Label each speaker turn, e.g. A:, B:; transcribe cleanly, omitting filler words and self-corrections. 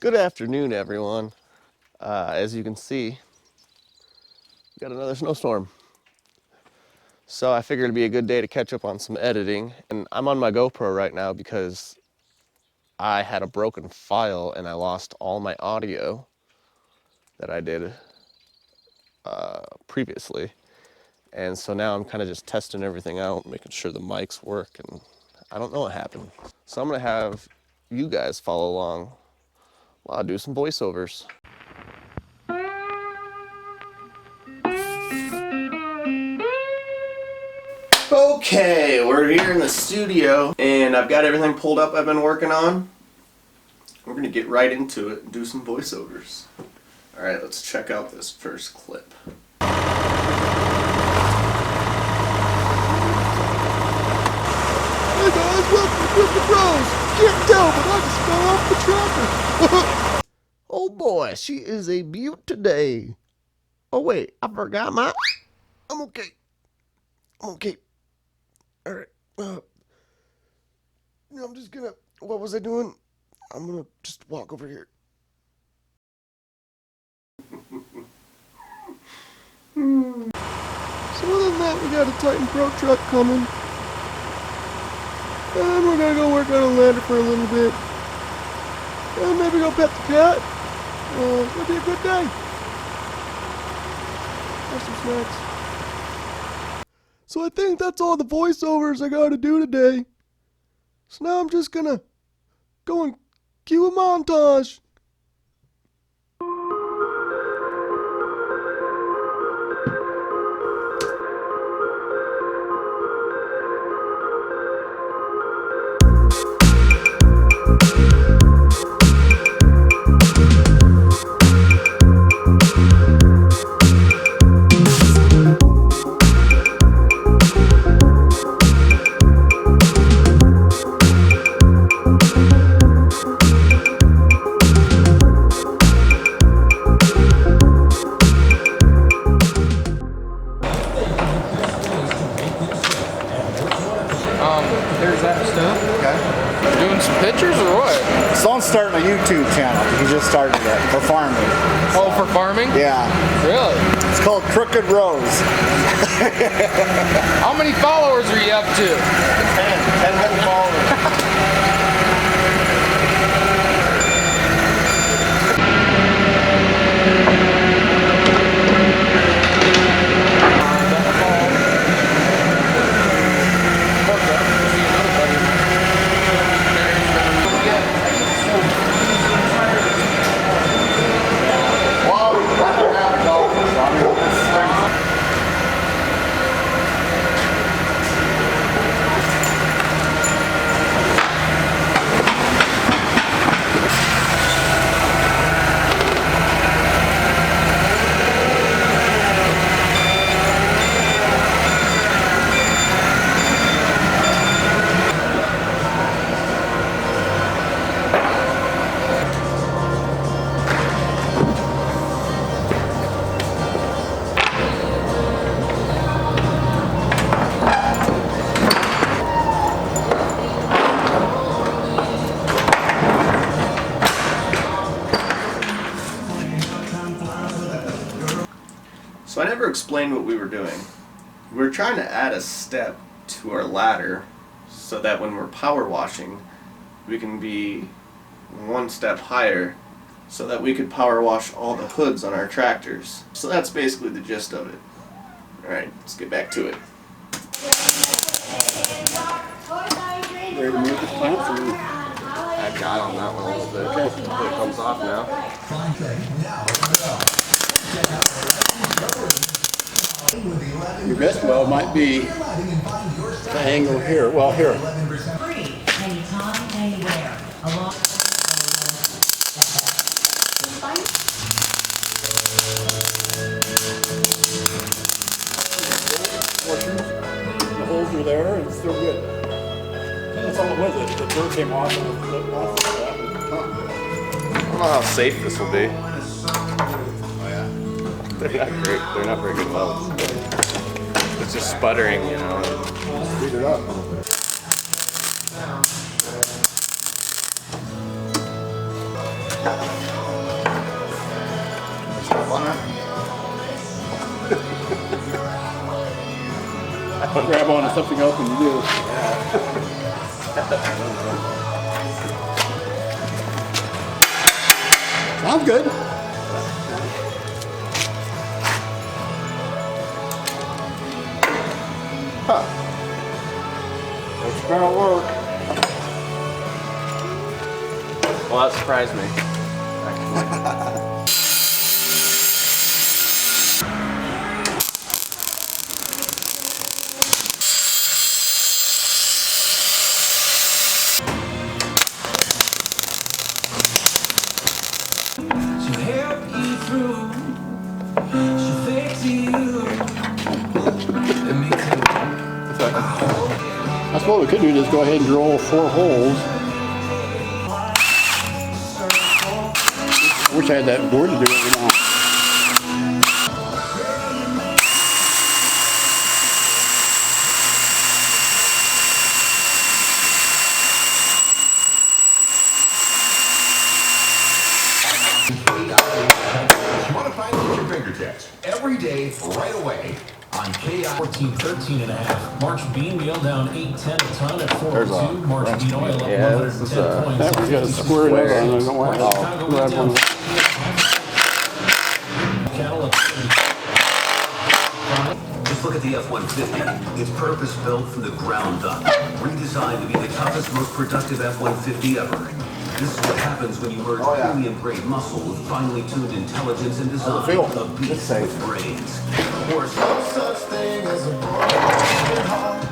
A: Good afternoon, everyone. As you can see, we got another snowstorm. So I figured it'd be a good day to catch up on some editing. And I'm on my GoPro right now because I had a broken file and I lost all my audio that I did previously. And so now I'm kind of just testing everything out, making sure the mics work, and I don't know what happened. So I'm gonna have you guys follow along while I do some voiceovers. Okay, we're here in the studio and I've got everything pulled up I've been working on. We're gonna get right into it and do some voiceovers. Alright, let's check out this first clip. Hey guys, welcome to the Bros. Can't tell, but I just fell off the tractor. Oh boy, she is a beaut today. Oh wait, I forgot my... I'm okay. Alright, I'm just gonna... What was I doing? I'm gonna just walk over here. So other than that, we got a Titan Pro truck coming. And we're gonna go work on a ladder for a little bit. And maybe go pet the cat. It's gonna be a good day. Have some snacks. So I think that's all the voiceovers I gotta do today. So now I'm just gonna go and cue a montage.
B: There's that stuff. Okay. Doing some pictures or what?
C: Someone's starting a YouTube channel. He just started it for farming.
B: Oh, for farming?
C: Yeah.
B: Really?
C: It's called Crooked Rose.
B: How many followers are you up to?
C: 10 followers.
A: So I never explained what we were doing. We were trying to add a step to our ladder so that when we're power washing, we can be one step higher so that we could power wash all the hoods on our tractors. So that's basically the gist of it. Alright, let's get back to it.
C: Ready to move the plants?
A: I got on that one a little bit. Hopefully it comes off now.
C: Your best well might be the angle here. Well, here.
D: Anytime, anywhere.
C: The holes are there and it's still good. That's all it was. The dirt came off and the foot off of that.
A: I don't know how safe this will be. They're not great. They're not very good welds. It's just sputtering, you know.
C: Speed it up.
E: Stop on it.
C: Grab on to something else when you do. Sounds good.
E: Huh. It's gonna work.
A: Well, that surprised me.
F: She'll help you through. She'll fix you. And me too.
C: I suppose we could do is go ahead and drill 4 holes. I wish I had that board to do it now.
G: Modify at your fingertips every day, right away on KI.
F: 14.13.5. March bean meal down 8.10 a ton at 4.02. March bean oil up
A: Yeah, this is
F: 110 points.
C: That one's got a square in it. I don't know why.
F: Chicago wheat down. Cattle up 35.
H: Just look at the F-150. It's purpose-built from the ground up. Redesigned to be the toughest, most productive F-150 ever. This is what happens when you merge premium-grade muscle with finely tuned intelligence and design. A beast with brains. Or no such thing as a broken heart.